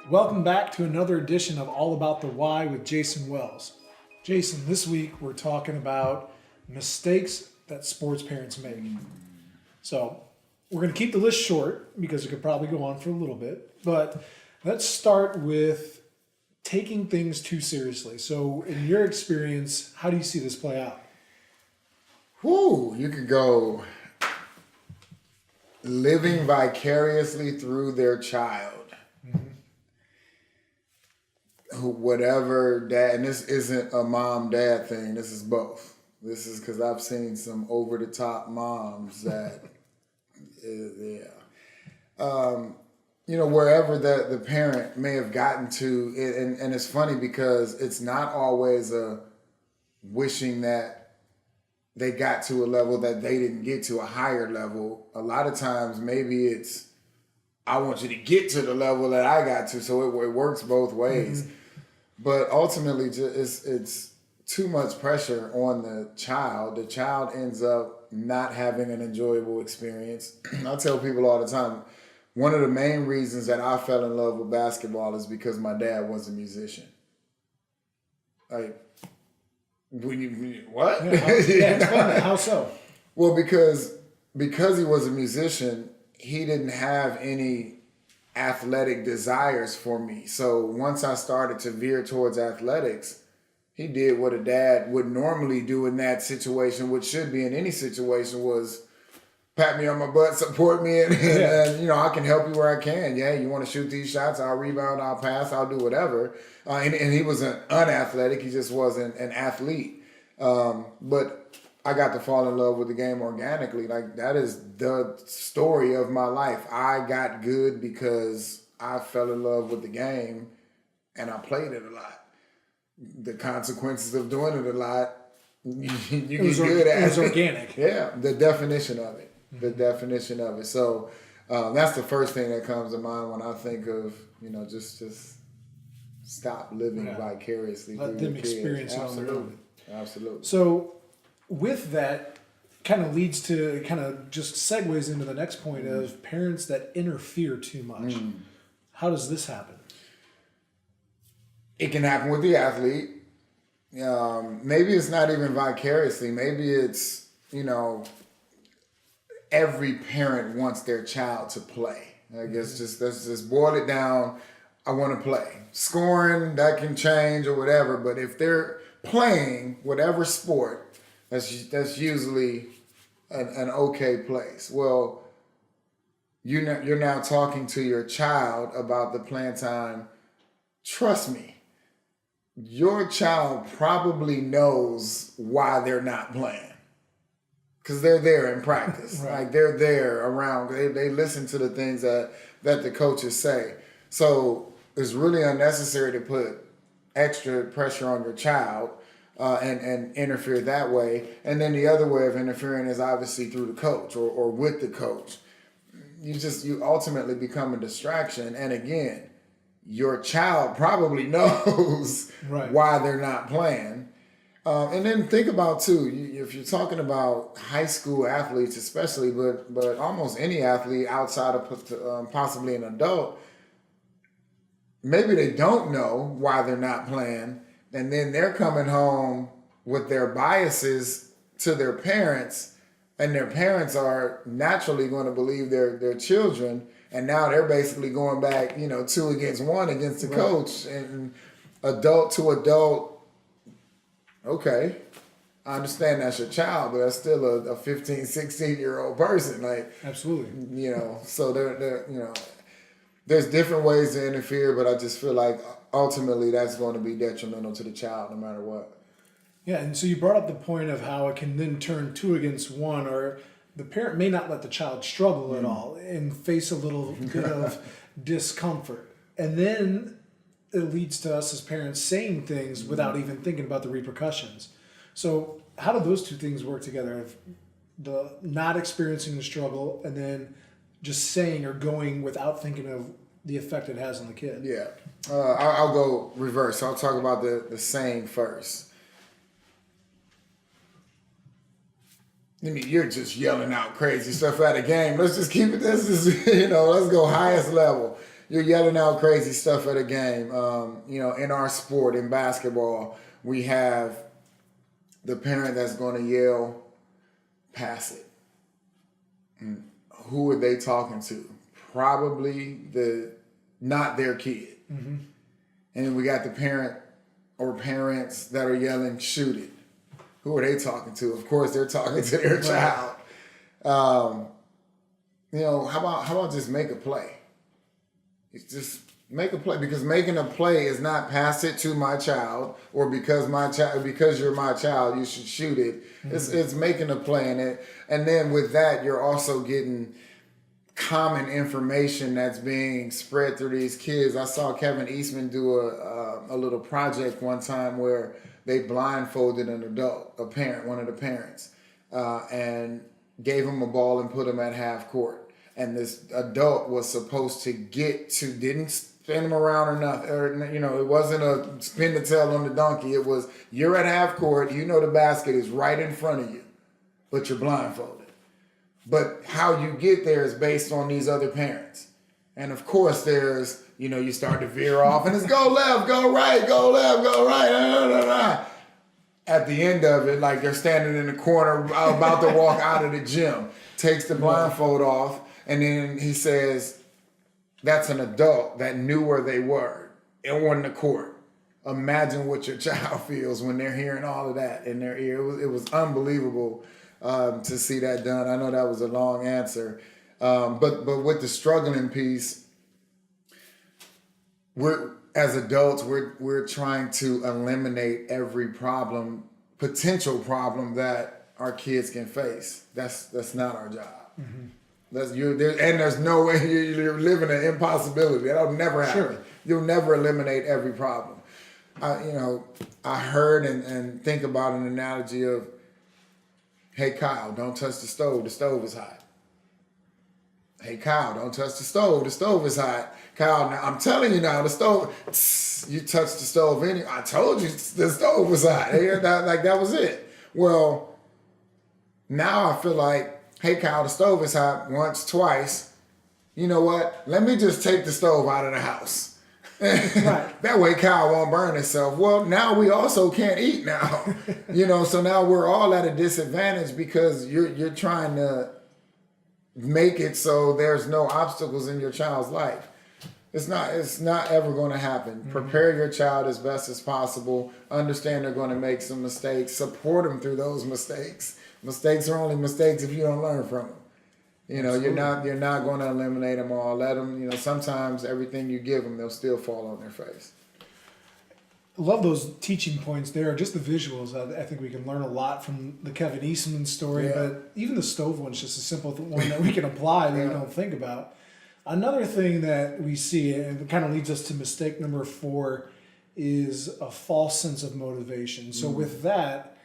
Welcome back to another edition of All About the Why with Jason Wells. Jason, this week we're talking about mistakes that sports parents make. So we're going to keep the list short because it could probably go on for a little bit. But let's start with taking things too seriously. So in your experience, how do you see this play out? You could go living vicariously through their child. Whatever dad, and this isn't a mom-dad thing, this is both. This is because I've seen some over-the-top moms that, wherever the parent may have gotten to, and it's funny because it's not always a wishing that they got to a level that they didn't get to, a higher level. A lot of times maybe it's, I want you to get to the level that I got to, so it works both ways. Mm-hmm. But ultimately, it's too much pressure on the child. The child ends up not having an enjoyable experience. I tell people all the time, one of the main reasons that I fell in love with basketball is because my dad was a musician. Like, what? Explain that. How so? Well, because he was a musician, he didn't have any athletic desires for me. So once I started to veer towards athletics, he did what a dad would normally do in that situation, which should be in any situation, was pat me on my butt, support me, and I can help you where I can. Yeah, you want to shoot these shots, I'll rebound, I'll pass, I'll do whatever. And he was an unathletic, he just wasn't an athlete. But I got to fall in love with the game organically. Like, that is the story of my life. I got good because I fell in love with the game and I played it a lot. The consequences of doing it a lot, you get good at it. It was organic. Yeah, the definition of it. Mm-hmm. The definition of it. So that's the first thing that comes to mind when I think of, just stop living vicariously through Let them your kids. experience it on their own. Absolutely. So with that, kind of leads to, kind of just segues into the next point of parents that interfere too much. How does this happen? It can happen with the athlete. Maybe it's not even vicariously. Maybe it's, every parent wants their child to play. I guess let's just boil it down. I want to play. Scoring, that can change or whatever, but if they're playing whatever sport, that's usually an okay place. Well, you're now talking to your child about the playing time. Trust me, your child probably knows why they're not playing, because they're there in practice. Right. Like, they're there around. They listen to the things that the coaches say. So it's really unnecessary to put extra pressure on your child and interfere that way. And then the other way of interfering is obviously through the coach or with the coach. You ultimately become a distraction. And again, your child probably knows why they're not playing. And then think about too, if you're talking about high school athletes especially, but almost any athlete outside of possibly an adult, maybe they don't know why they're not playing, and then they're coming home with their biases to their parents, and their parents are naturally going to believe their children, and now they're basically going back, 2 against 1 against the coach, and adult to adult. Okay, I understand that's your child, but that's still a 15, 16-year-old person. Like, absolutely, so there's different ways to interfere, but I just feel like ultimately that's going to be detrimental to the child no matter what. Yeah, and so you brought up the point of how it can then turn 2 against 1, or the parent may not let the child struggle at all and face a little bit of discomfort. And then it leads to us as parents saying things without even thinking about the repercussions. So how do those two things work together? If the not experiencing the struggle and then just saying or going without thinking of the effect it has on the kid. Yeah. I'll go reverse. I'll talk about the saying first. I mean, you're just yelling out crazy stuff at a game. Let's just keep it. This is, let's go highest level. You're yelling out crazy stuff at a game. In our sport, in basketball, we have the parent that's going to yell, pass it. And who are they talking to? Probably not their kid. Mm-hmm. And then we got the parent or parents that are yelling, shoot it. Who are they talking to? Of course, they're talking to their child. How about just make a play? It's just make a play, because making a play is not pass it to my child, or because you're my child, you should shoot it. Mm-hmm. It's making a play in it, and then with that, you're also getting common information that's being spread through these kids. I saw Kevin Eastman do a little project one time where they blindfolded an adult, one of the parents, and gave him a ball and put him at half court. And this adult was supposed to didn't spin him around or nothing. Or, it wasn't a spin the tail on the donkey. It was, you're at half court, the basket is right in front of you, but you're blindfolded. But how you get there is based on these other parents. And of course there's, you start to veer off and it's go left, go right, go left, go right. At the end of it, like they're standing in the corner about to walk out of the gym, takes the blindfold off, and then he says, that's an adult that knew where they were on the court. Imagine what your child feels when they're hearing all of that in their ear. It was unbelievable to see that done. I know that was a long answer. But with the struggling piece, as adults, we're trying to eliminate every potential problem that our kids can face. That's not our job. Mm-hmm. There's no way you're living an impossibility. That'll never happen. Sure. You'll never eliminate every problem. I heard and think about an analogy of, hey Kyle, don't touch the stove is hot. Hey Kyle, don't touch the stove is hot. Kyle, now I'm telling you now, the stove, you touched the stove anyway. I told you the stove was hot. That was it. Well, now I feel like, hey Kyle, the stove is hot once, twice. You know what? Let me just take the stove out of the house. Right. That way Kyle won't burn himself. Well, now we also can't eat now. So now we're all at a disadvantage because you're trying to make it so there's no obstacles in your child's life. It's not ever going to happen. Mm-hmm. Prepare your child as best as possible. Understand they're going to make some mistakes. Support them through those mistakes. Mistakes are only mistakes if you don't learn from them. Absolutely. You're not going to eliminate them all. Let them, sometimes everything you give them, they'll still fall on their face. I love those teaching points there. Just the visuals. I think we can learn a lot from the Kevin Eastman story, yeah. But even the stove one's just a simple one that we can apply that we don't think about. Another thing that we see, and it kind of leads us to mistake number 4, is a false sense of motivation. So with that,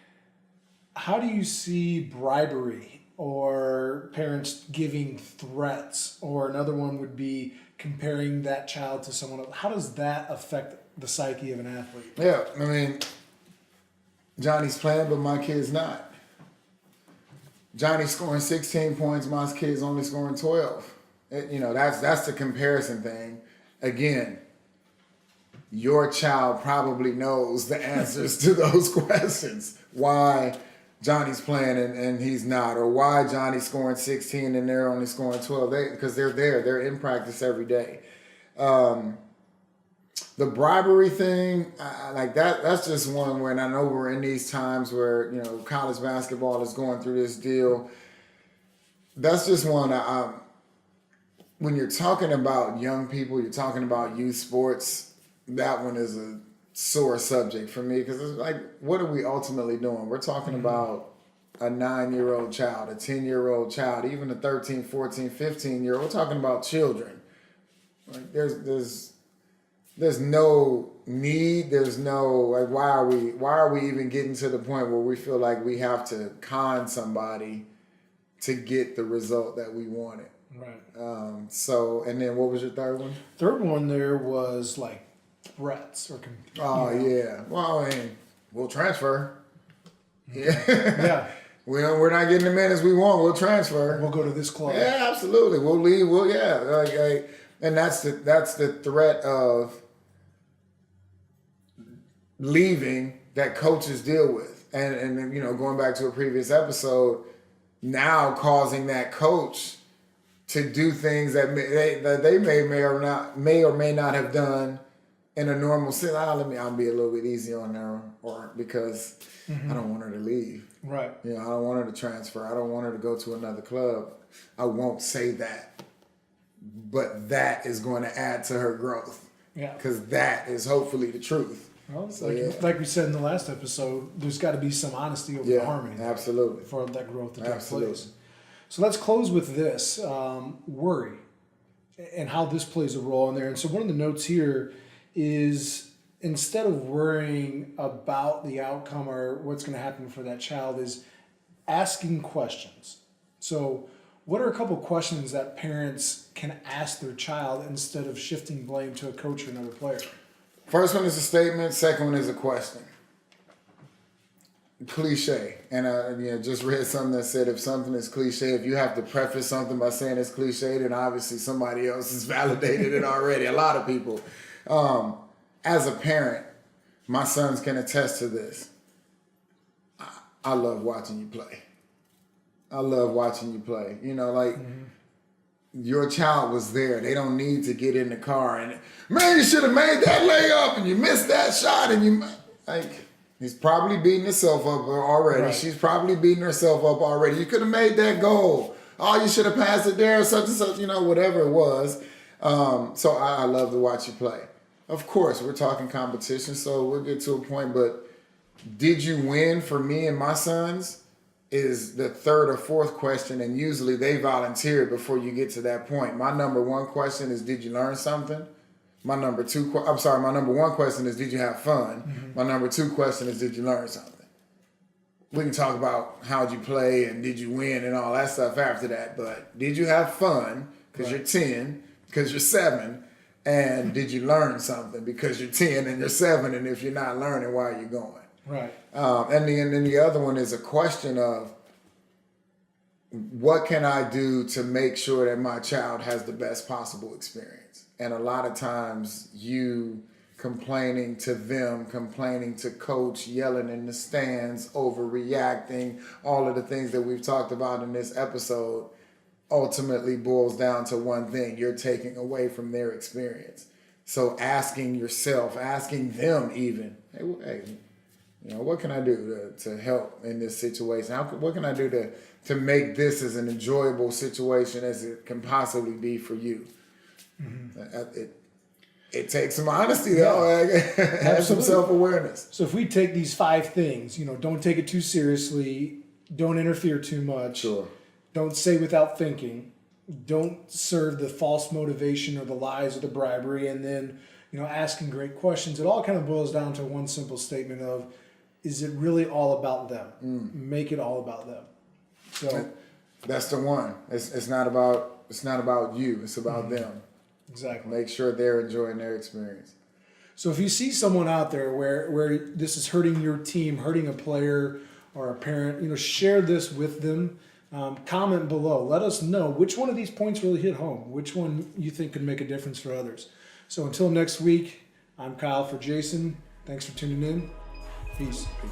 how do you see bribery or parents giving threats? Or another one would be comparing that child to someone else. How does that affect the psyche of an athlete? Yeah, I mean, Johnny's playing, but my kid's not. Johnny's scoring 16 points, my kid's only scoring 12. That's the comparison thing. Again, your child probably knows the answers to those questions. Why Johnny's playing and he's not, or why Johnny's scoring 16 and they're only scoring 12. Because they're in practice every day. The bribery thing, like that's just one where, and I know we're in these times where, college basketball is going through this deal. That's just one, when you're talking about young people, you're talking about youth sports, that one is a sore subject for me, because it's like, what are we ultimately doing? We're talking about a 9-year-old child, a 10-year-old child, even a 13, 14, 15-year-old. We're talking about children. Like there's there's no need. There's no like why are we even getting to the point where we feel like we have to con somebody to get the result that we wanted. Right. So and then what was your third one? Third one there was like threats or. Oh yeah. Well, I mean, we'll transfer. Yeah. Yeah. We're not getting the minutes we want. We'll transfer. We'll go to this club. Yeah, absolutely. We'll leave. And that's the threat of leaving that coaches deal with, and going back to a previous episode, now causing that coach to do things that they may or may not have done in a normal setting. I'll be a little bit easy on her, or because I don't want her to leave. Right. I don't want her to transfer. I don't want her to go to another club. I won't say that. But that is going to add to her growth. Yeah. Because that is hopefully the truth. Well, like we said in the last episode, there's got to be some honesty over the harmony. Absolutely. For that growth to take place. So let's close with this, worry, and how this plays a role in there. And so one of the notes here is, instead of worrying about the outcome or what's going to happen for that child, is asking questions. So what are a couple questions that parents can ask their child instead of shifting blame to a coach or another player? First one is a statement. Second one is a question. Cliche. And I just read something that said if something is cliche, if you have to preface something by saying it's cliche, then obviously somebody else has validated it already. A lot of people. As a parent, my sons can attest to this. I love watching you play. I love watching you play. Your child was there. They don't need to get in the car and, man, you should have made that layup and you missed that shot and he's probably beating himself up already. Right. She's probably beating herself up already. You could have made that goal. Oh, you should have passed it there, such and such, whatever it was. So I love to watch you play. Of course, we're talking competition, so we'll get to a point, but did you win for me and my sons is the third or fourth question, and usually they volunteer before you get to that point. My number one question is, did you learn something? My number one question is, did you have fun? Mm-hmm. My number two question is, did you learn something? We can talk about how'd you play and did you win and all that stuff after that, but did you have fun? Because you're 10, because you're 7, and did you learn something? Because you're 10 and you're 7, and if you're not learning, why are you going? Right. And then the other one is a question of, what can I do to make sure that my child has the best possible experience? And a lot of times you complaining to them, complaining to coach, yelling in the stands, overreacting, all of the things that we've talked about in this episode ultimately boils down to one thing: you're taking away from their experience. So asking yourself, asking them even, hey, what can I do to help in this situation? What can I do to make this as an enjoyable situation as it can possibly be for you? Mm-hmm. It takes some honesty, though. Have some self-awareness. So if we take these 5 things, don't take it too seriously, don't interfere too much, sure, don't say without thinking, don't serve the false motivation or the lies or the bribery, and then asking great questions. It all kind of boils down to one simple statement of, is it really all about them? Make it all about them. So that's the one. It's not about you. It's about them. Exactly. Make sure they're enjoying their experience. So if you see someone out there where this is hurting your team, hurting a player or a parent, share this with them. Comment below. Let us know which one of these points really hit home, which one you think could make a difference for others. So until next week, I'm Kyle for Jason. Thanks for tuning in. Peace. Peace.